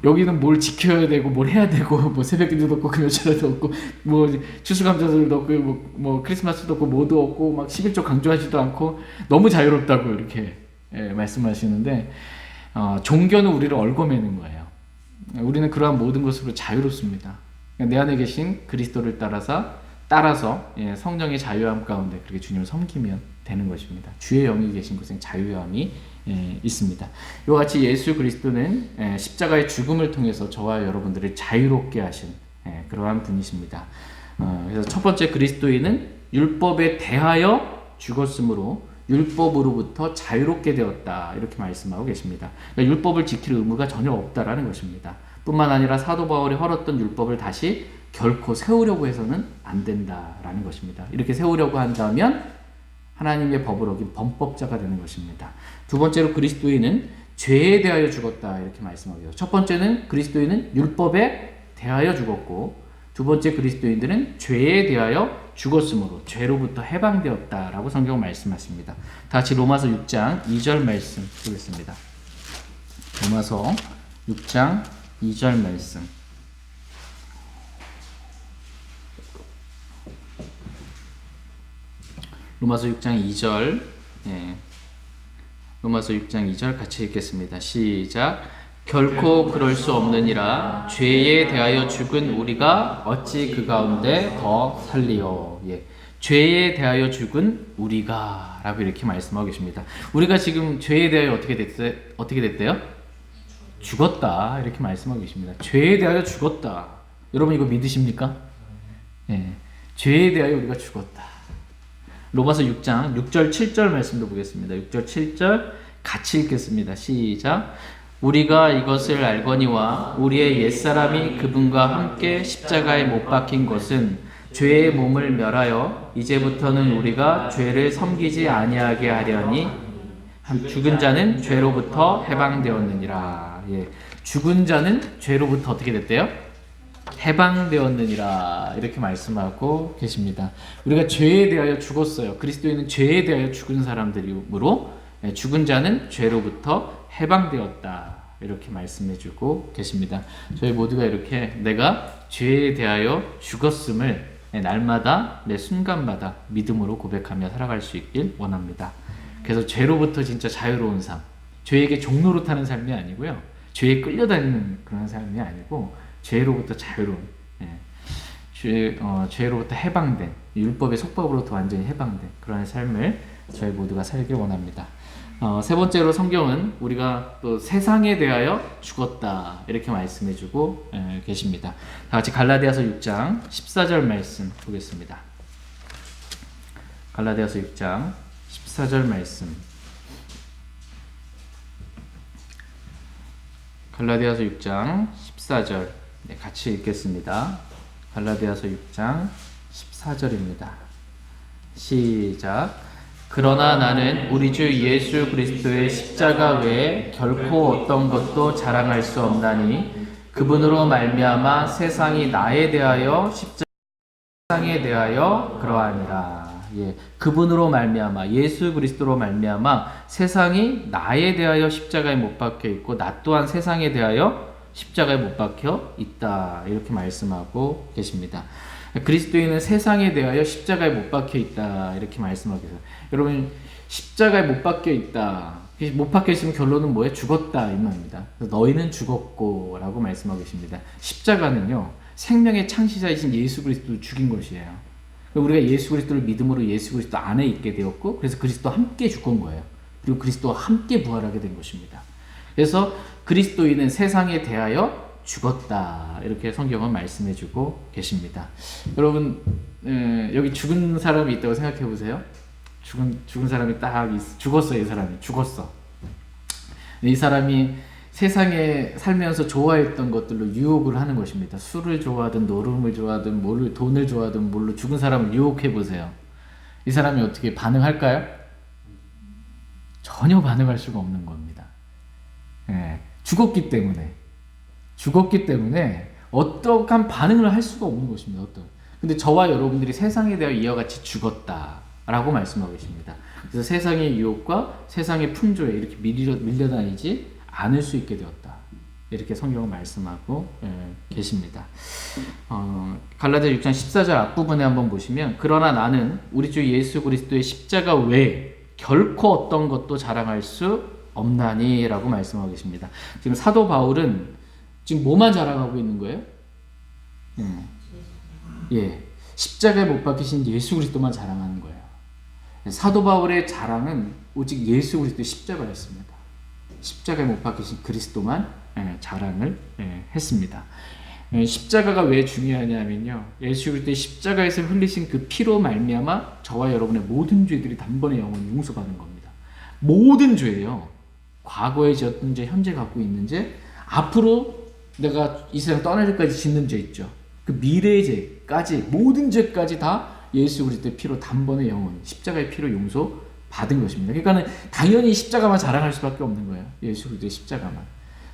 여기는 뭘 지켜야 되고 뭘 해야 되고 뭐 새벽기도도 없고 금요철에도 없고 뭐 추수감사절도 없고 뭐 크리스마스도 없고 뭐도 없고 막 11조 강조하지도 않고 너무 자유롭다고 이렇게 말씀하시는데 종교는 우리를 얽어매는 거예요. 우리는 그러한 모든 것으로 자유롭습니다. 내 안에 계신 그리스도를 따라서 성령의 자유함 가운데 그렇게 주님을 섬기면 되는 것입니다. 주의 영이 계신 곳엔 자유함이 있습니다. 이와 같이 예수 그리스도는 십자가의 죽음을 통해서 저와 여러분들을 자유롭게 하신 그러한 분이십니다. 그래서 첫 번째 그리스도인은 율법에 대하여 죽었으므로 율법으로부터 자유롭게 되었다 이렇게 말씀하고 계십니다. 그러니까 율법을 지킬 의무가 전혀 없다라는 것입니다. 뿐만 아니라 사도 바울이 헐었던 율법을 다시 결코 세우려고 해서는 안 된다라는 것입니다. 이렇게 세우려고 한다면 하나님의 법을 어긴 범법자가 되는 것입니다. 두 번째로 그리스도인은 죄에 대하여 죽었다 이렇게 말씀하고 있어요. 첫 번째는 그리스도인은 율법에 대하여 죽었고 두 번째 그리스도인들은 죄에 대하여 죽었으므로 죄로부터 해방되었다라고 성경은 말씀하십니다. 다 같이 로마서 6장 2절 말씀 보겠습니다. 로마서 6장 2절 말씀. 로마서 6장 2절. 로마서 6장 2절 같이 읽겠습니다. 시작. 결코 그럴 수 없느니라. 죄에 대하여 죽은 우리가 어찌 그 가운데 더 살리요. 죄에 대하여 죽은 우리가 라고 이렇게 말씀하고 계십니다. 우리가 지금 죄에 대하여 어떻게 됐대요? 죽었다 이렇게 말씀하고 계십니다. 죄에 대하여 죽었다. 여러분 이거 믿으십니까? 죄에 대하여 우리가 죽었다. 로마서 6장 6절 7절 말씀도 보겠습니다. 6절 7절 같이 읽겠습니다. 시작. 우리가 이것을 알거니와 우리의 옛사람이 그분과 함께 십자가에 못 박힌 것은 죄의 몸을 멸하여 이제부터는 우리가 죄를 섬기지 아니하게 하려니 죽은 자는 죄로부터 해방되었느니라. 죽은 자는 죄로부터 어떻게 됐대요? 해방되었느니라 이렇게 말씀하고 계십니다. 우리가 죄에 대하여 죽었어요. 그리스도인은 죄에 대하여 죽은 사람들이므로 죽은 자는 죄로부터 해방되었다 이렇게 말씀해주고 계십니다. 저희 모두가 이렇게 내가 죄에 대하여 죽었음을 날마다 매 순간마다 믿음으로 고백하며 살아갈 수 있길 원합니다. 그래서 죄로부터 진짜 자유로운 삶, 죄에게 종로로 타는 삶이 아니고요, 죄에 끌려다니는 그런 삶이 아니고 죄로부터 자유로운, 죄로부터 해방된, 율법의 속박으로부터 완전히 해방된 그런 삶을 저희 모두가 살길 원합니다. 세 번째로 성경은 우리가 또 세상에 대하여 죽었다 이렇게 말씀해주고 계십니다. 다 같이 갈라디아서 6장 14절 말씀 보겠습니다. 갈라디아서 6장 14절 말씀. 갈라디아서 6장 14절 같이 읽겠습니다. 갈라디아서 6장 14절입니다. 시작. 그러나 나는 우리 주 예수 그리스도의 십자가 외에 결코 어떤 것도 자랑할 수 없나니 그분으로 말미암아 세상이 나에 대하여 세상에 대하여 그러하니라. 그분으로 말미암아, 예수 그리스도로 말미암아 세상이 나에 대하여 십자가에 못 박혀 있고 나 또한 세상에 대하여 십자가에 못 박혀 있다 이렇게 말씀하고 계십니다. 그리스도인은 세상에 대하여 십자가에 못 박혀 있다 이렇게 말씀하고 계세요. 여러분 십자가에 못 박혀 있다, 못 박혀 있으면 결론은 뭐예요? 죽었다 이 말입니다. 너희는 죽었고 라고 말씀하고 계십니다. 십자가는요 생명의 창시자이신 예수 그리스도를 죽인 것이에요. 우리가 예수 그리스도를 믿음으로 예수 그리스도 안에 있게 되었고 그래서 그리스도와 함께 죽은 거예요. 그리고 그리스도와 함께 부활하게 된 것입니다. 그래서 그리스도인은 세상에 대하여 죽었다. 이렇게 성경은 말씀해주고 계십니다. 여러분 여기 죽은 사람이 있다고 생각해 보세요. 죽은 사람이 딱 죽었어. 이 사람이 죽었어. 이 사람이 세상에 살면서 좋아했던 것들로 유혹을 하는 것입니다. 술을 좋아하든 노름을 좋아하든 뭘 돈을 좋아하든 뭘로 죽은 사람을 유혹해 보세요. 이 사람이 어떻게 반응할까요? 전혀 반응할 수가 없는 겁니다. 예, 죽었기 때문에 어떠한 반응을 할 수가 없는 것입니다. 근데 저와 여러분들이 세상에 대하여 이와 같이 죽었다라고 말씀하고 계십니다. 그래서 세상의 유혹과 세상의 풍조에 이렇게 밀려다니지 않을 수 있게 되었다. 이렇게 성경은 말씀하고 계십니다. 갈라디아 6장 14절 앞부분에 한번 보시면 그러나 나는 우리 주 예수 그리스도의 십자가 외에 결코 어떤 것도 자랑할 수 없나니 라고 말씀하고 계십니다. 지금 사도 바울은 지금 뭐만 자랑하고 있는 거예요? 십자가에 못 박히신 예수 그리스도만 자랑하는 거예요. 사도 바울의 자랑은 오직 예수 그리스도의 십자가였습니다. 십자가에 못 박히신 그리스도만 자랑을 했습니다. 십자가가 왜 중요하냐면요, 예수 그리스도의 십자가에서 흘리신 그 피로 말미암아 저와 여러분의 모든 죄들이 단번에 영원히 용서받는 겁니다. 모든 죄예요. 과거에 지었던 죄, 현재 갖고 있는 죄, 앞으로 내가 이 세상 떠날 때까지 짓는 죄 있죠. 그 미래의 죄까지, 모든 죄까지 다 예수 그리스도의 피로 단번에 영원히 십자가의 피로 용서받은 것입니다. 그러니까 당연히 십자가만 자랑할 수밖에 없는 거예요. 예수 그리스도의 십자가만.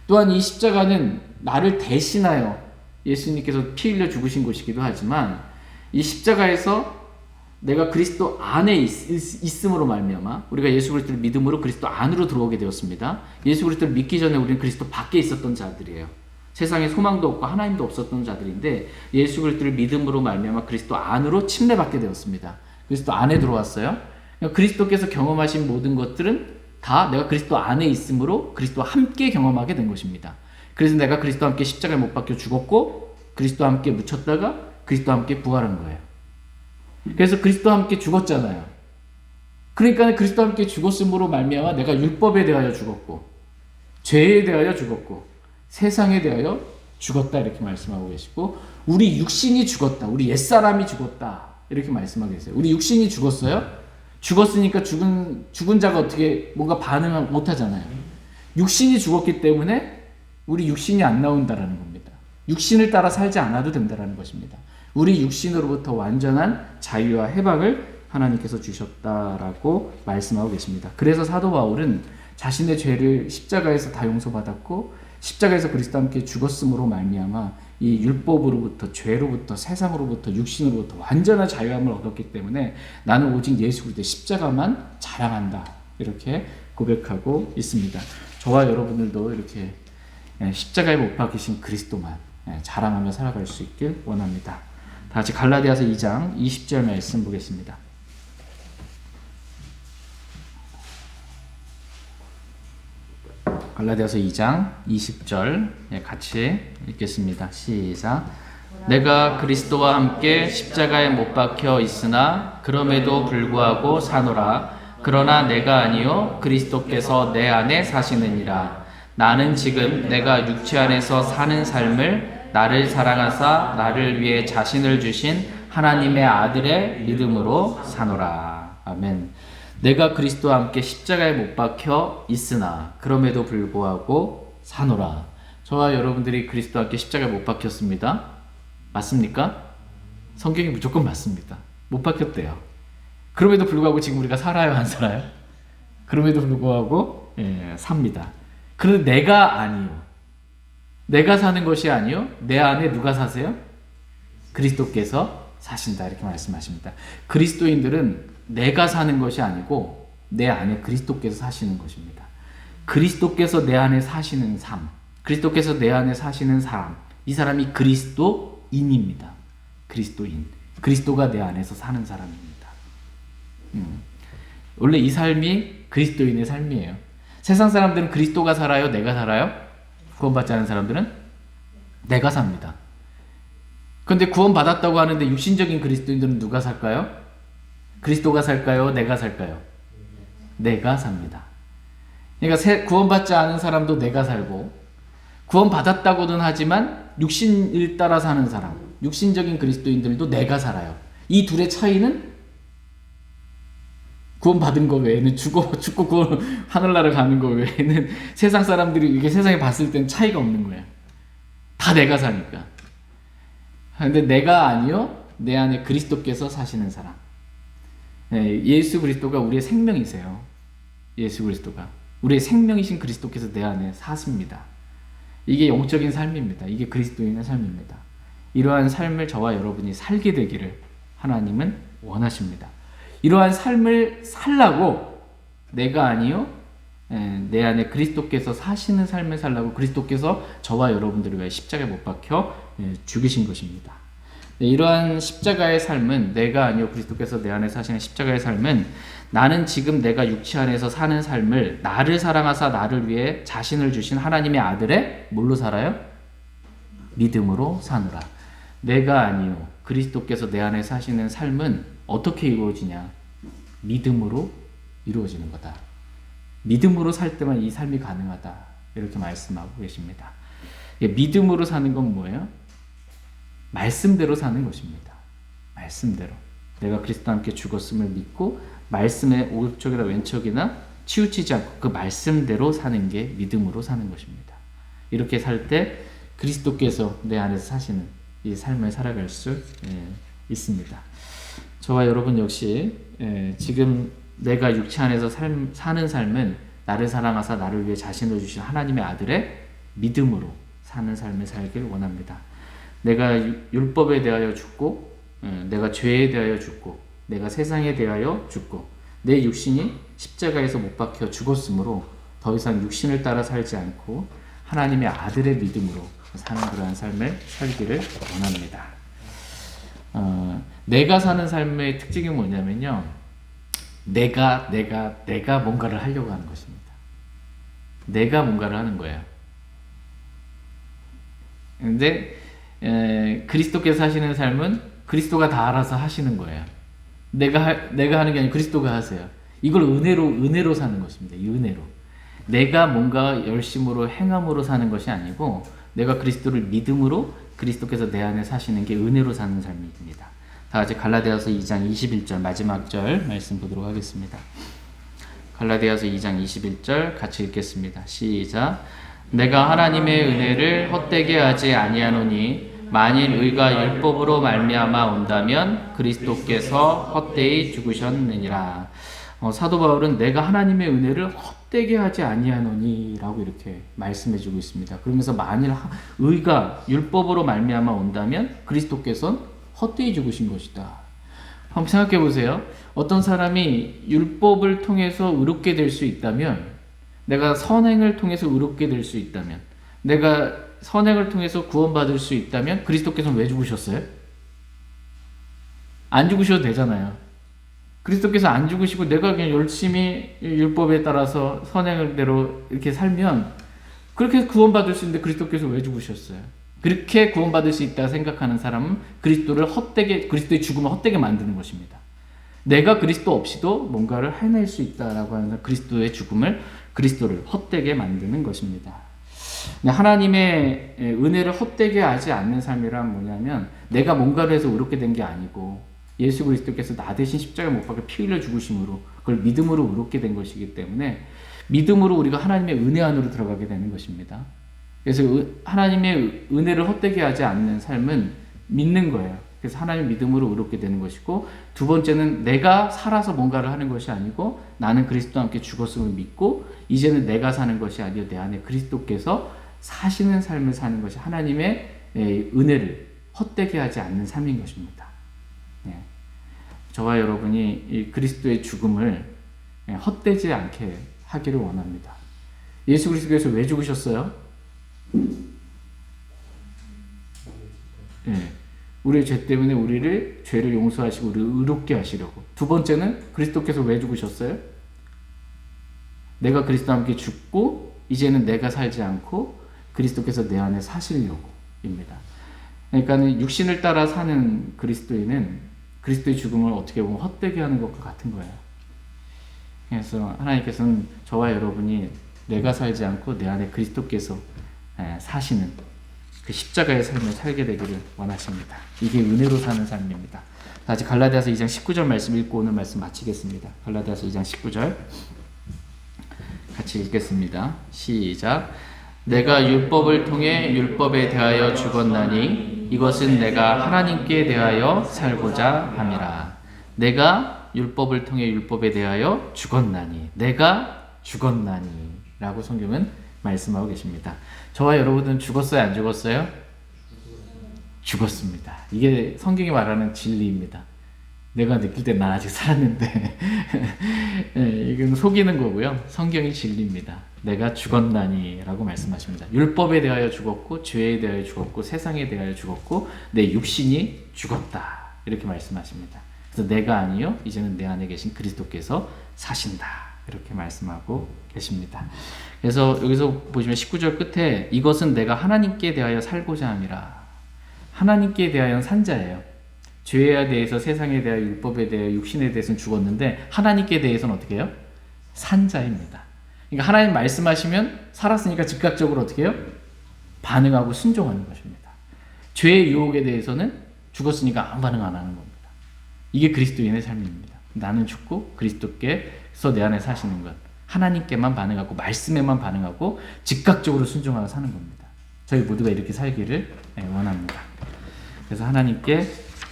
또한 이 십자가는 나를 대신하여 예수님께서 피 흘려 죽으신 것이기도 하지만 이 십자가에서 내가 그리스도 안에 있음으로 말미암아 우리가 예수 그리스도를 믿음으로 그리스도 안으로 들어오게 되었습니다. 예수 그리스도를 믿기 전에 우리는 그리스도 밖에 있었던 자들이에요. 세상에 소망도 없고 하나님도 없었던 자들인데 예수 그리스도를 믿음으로 말미암아 그리스도 안으로 침례받게 되었습니다. 그리스도 안에 들어왔어요. 그리스도께서 경험하신 모든 것들은 다 내가 그리스도 안에 있음으로 그리스도와 함께 경험하게 된 것입니다. 그래서 내가 그리스도와 함께 십자가에 못 박혀 죽었고 그리스도와 함께 묻혔다가 그리스도와 함께 부활한 거예요. 그래서 그리스도와 함께 죽었잖아요. 그러니까 그리스도와 함께 죽었음으로 말미암아 내가 율법에 대하여 죽었고 죄에 대하여 죽었고 세상에 대하여 죽었다 이렇게 말씀하고 계시고 우리 육신이 죽었다. 우리 옛사람이 죽었다. 이렇게 말씀하고 계세요. 우리 육신이 죽었어요? 죽었으니까 죽은 자가 어떻게 뭔가 반응을 못 하잖아요. 육신이 죽었기 때문에 우리 육신이 안 나온다라는 겁니다. 육신을 따라 살지 않아도 된다라는 것입니다. 우리 육신으로부터 완전한 자유와 해방을 하나님께서 주셨다라고 말씀하고 계십니다. 그래서 사도 바울은 자신의 죄를 십자가에서 다 용서받았고 십자가에서 그리스도와 함께 죽었음으로 말미암아 이 율법으로부터 죄로부터 세상으로부터 육신으로부터 완전한 자유함을 얻었기 때문에 나는 오직 예수 그리스도의 십자가만 자랑한다 이렇게 고백하고 있습니다. 저와 여러분들도 이렇게 십자가에 못 박히신 그리스도만 자랑하며 살아갈 수 있길 원합니다. 다 같이 갈라디아서 2장 20절 말씀 보겠습니다. 갈라디아서 2장 20절 같이 읽겠습니다. 시작. 내가 그리스도와 함께 십자가에 못 박혀 있으나 그럼에도 불구하고 사노라. 그러나 내가 아니요 그리스도께서 내 안에 사시느니라. 나는 지금 내가 육체 안에서 사는 삶을 나를 사랑하사 나를 위해 자신을 주신 하나님의 아들의 믿음으로 사노라. 아멘. 내가 그리스도와 함께 십자가에 못 박혀 있으나 그럼에도 불구하고 사노라. 저와 여러분들이 그리스도와 함께 십자가에 못 박혔습니다. 맞습니까? 성경이 무조건 맞습니다. 못 박혔대요. 그럼에도 불구하고 지금 우리가 살아요, 안 살아요? 그럼에도 불구하고 삽니다. 그런데 내가 아니요. 내가 사는 것이 아니요. 내 안에 누가 사세요? 그리스도께서 사신다 이렇게 말씀하십니다. 그리스도인들은 내가 사는 것이 아니고 내 안에 그리스도께서 사시는 것입니다. 그리스도께서 내 안에 사시는 삶, 그리스도께서 내 안에 사시는 사람, 이 사람이 그리스도인입니다. 그리스도인, 그리스도가 내 안에서 사는 사람입니다. 원래 이 삶이 그리스도인의 삶이에요. 세상 사람들은 그리스도가 살아요? 내가 살아요? 구원받지 않은 사람들은 내가 삽니다. 그런데 구원받았다고 하는데 육신적인 그리스도인들은 누가 살까요? 그리스도가 살까요? 내가 살까요? 내가 삽니다. 그러니까 구원받지 않은 사람도 내가 살고, 구원받았다고는 하지만 육신을 따라 사는 사람, 육신적인 그리스도인들도 내가 살아요. 이 둘의 차이는 구원받은 거 외에는 죽고 구원 하늘나라 가는 거 외에는 세상 사람들이 이게 세상에 봤을 땐 차이가 없는 거예요. 다 내가 사니까. 근데 내가 아니요, 내 안에 그리스도께서 사시는 사람. 예수 그리스도가 우리의 생명이세요. 예수 그리스도가 우리의 생명이신 그리스도께서 내 안에 사십니다. 이게 영적인 삶입니다. 이게 그리스도인의 삶입니다. 이러한 삶을 저와 여러분이 살게 되기를 하나님은 원하십니다. 이러한 삶을 살라고 내가 아니요, 내 안에 그리스도께서 사시는 삶을 살라고 그리스도께서 저와 여러분들을 위해 십자가에 못 박혀 죽으신 것입니다. 이러한 십자가의 삶은, 내가 아니요 그리스도께서 내 안에 사시는 십자가의 삶은, 나는 지금 내가 육체 안에서 사는 삶을 나를 사랑하사 나를 위해 자신을 주신 하나님의 아들의 뭘로 살아요? 믿음으로 사노라. 내가 아니요 그리스도께서 내 안에 사시는 삶은 어떻게 이루어지냐? 믿음으로 이루어지는 거다. 믿음으로 살 때만 이 삶이 가능하다. 이렇게 말씀하고 계십니다. 믿음으로 사는 건 뭐예요? 말씀대로 사는 것입니다. 말씀대로. 내가 그리스도와 함께 죽었음을 믿고 말씀의 오른쪽이나 왼쪽이나 치우치지 않고 그 말씀대로 사는 게 믿음으로 사는 것입니다. 이렇게 살 때 그리스도께서 내 안에서 사시는 이 삶을 살아갈 수 있습니다. 저와 여러분 역시 지금 내가 육체 안에서 사는 삶은 나를 사랑하사 나를 위해 자신을 주신 하나님의 아들의 믿음으로 사는 삶을 살길 원합니다. 내가 율법에 대하여 죽고, 내가 죄에 대하여 죽고, 내가 세상에 대하여 죽고, 내 육신이 십자가에서 못 박혀 죽었으므로 더 이상 육신을 따라 살지 않고 하나님의 아들의 믿음으로 사는 그러한 삶을 살기를 원합니다. 내가 사는 삶의 특징이 뭐냐면요, 내가 뭔가를 하려고 하는 것입니다. 내가 뭔가를 하는 거예요. 근데 그리스도께서 하시는 삶은 그리스도가 다 알아서 하시는 거예요. 내가 하는 게 아니고 그리스도가 하세요. 이걸 은혜로 사는 것입니다. 이 은혜로. 내가 뭔가 열심으로 행함으로 사는 것이 아니고, 내가 그리스도를 믿음으로 그리스도께서 내 안에 사시는 게 은혜로 사는 삶입니다. 다 같이 갈라디아서 2장 21절 마지막 절 말씀 보도록 하겠습니다. 갈라디아서 2장 21절 같이 읽겠습니다. 시작. 내가 하나님의 은혜를 헛되게 하지 아니하노니 만일 의가 율법으로 말미암아 온다면 그리스도께서 헛되이 죽으셨느니라. 사도 바울은 내가 하나님의 은혜를 헛되게 하지 아니하노니 라고 이렇게 말씀해 주고 있습니다. 그러면서 만일 의가 율법으로 말미암아 온다면 그리스도께서는 헛되이 죽으신 것이다. 한번 생각해 보세요. 어떤 사람이 율법을 통해서 의롭게 될 수 있다면, 내가 선행을 통해서 의롭게 될 수 있다면, 내가 선행을 통해서 구원받을 수 있다면 그리스도께서는 왜 죽으셨어요? 안 죽으셔도 되잖아요. 그리스도께서 안 죽으시고 내가 그냥 열심히 율법에 따라서 선행대로 이렇게 살면 그렇게 구원받을 수 있는데 그리스도께서 왜 죽으셨어요? 그렇게 구원받을 수 있다 생각하는 사람은 그리스도의 죽음을 헛되게 만드는 것입니다. 내가 그리스도 없이도 뭔가를 해낼 수 있다라고 하는 그리스도의 죽음을, 그리스도를 헛되게 만드는 것입니다. 하나님의 은혜를 헛되게 하지 않는 삶이란 뭐냐면, 내가 뭔가를 해서 의롭게 된 게 아니고 예수 그리스도께서 나 대신 십자가에 못 박혀 피 흘려 죽으심으로 그걸 믿음으로 의롭게 된 것이기 때문에 믿음으로 우리가 하나님의 은혜 안으로 들어가게 되는 것입니다. 그래서 하나님의 은혜를 헛되게 하지 않는 삶은 믿는 거예요. 그래서 하나님 믿음으로 의롭게 되는 것이고, 두 번째는 내가 살아서 뭔가를 하는 것이 아니고 나는 그리스도와 함께 죽었음을 믿고 이제는 내가 사는 것이 아니라 내 안에 그리스도께서 사시는 삶을 사는 것이 하나님의 은혜를 헛되게 하지 않는 삶인 것입니다. 저와 여러분이 이 그리스도의 죽음을 헛되지 않게 하기를 원합니다. 예수 그리스도께서 왜 죽으셨어요? 우리의 죄 때문에 우리를 죄를 용서하시고 우리를 의롭게 하시려고. 두 번째는 그리스도께서 왜 죽으셨어요? 내가 그리스도와 함께 죽고 이제는 내가 살지 않고 그리스도께서 내 안에 사시려고입니다. 그러니까 육신을 따라 사는 그리스도인은 그리스도의 죽음을 어떻게 보면 헛되게 하는 것과 같은 거예요. 그래서 하나님께서는 저와 여러분이 내가 살지 않고 내 안에 그리스도께서 사시는 그 십자가의 삶을 살게 되기를 원하십니다. 이게 은혜로 사는 삶입니다. 다시 갈라디아서 2장 19절 말씀 읽고 오늘 말씀 마치겠습니다. 갈라디아서 2장 19절 같이 읽겠습니다. 시작. 내가 율법을 통해 율법에 대하여 죽었나니 이것은 내가 하나님께 대하여 살고자 함이라. 내가 율법을 통해 율법에 대하여 죽었나니, 내가 죽었나니 라고 성경은 말씀하고 계십니다. 저와 여러분은 죽었어요, 안 죽었어요? 죽었습니다. 이게 성경이 말하는 진리입니다. 내가 느낄 때 난 아직 살았는데 이건 속이는 거고요. 성경이 진리입니다. 내가 죽었나니 라고 말씀하십니다. 율법에 대하여 죽었고, 죄에 대하여 죽었고, 세상에 대하여 죽었고, 내 육신이 죽었다 이렇게 말씀하십니다. 그래서 내가 아니요 이제는 내 안에 계신 그리스도께서 사신다 이렇게 말씀하고 계십니다. 그래서 여기서 보시면 19절 끝에 이것은 내가 하나님께 대하여 살고자 함이라. 하나님께 대하여 산 자예요. 죄에 대해서, 세상에 대하여, 율법에 대하여, 육신에 대해서는 죽었는데 하나님께 대해서는 어떻게 해요? 산 자입니다. 그러니까 하나님 말씀하시면 살았으니까 즉각적으로 어떻게 해요? 반응하고 순종하는 것입니다. 죄의 유혹에 대해서는 죽었으니까 아무 반응 안 하는 겁니다. 이게 그리스도인의 삶입니다. 나는 죽고 그리스도께서 내 안에 사시는 것, 하나님께만 반응하고 말씀에만 반응하고 즉각적으로 순종하고 사는 겁니다. 저희 모두가 이렇게 살기를 원합니다. 그래서 하나님께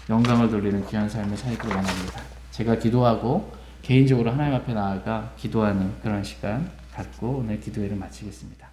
영광을 돌리는 귀한 삶을 살기를 원합니다. 제가 기도하고 개인적으로 하나님 앞에 나아가 기도하는 그런 시간 갖고 오늘 기도회를 마치겠습니다.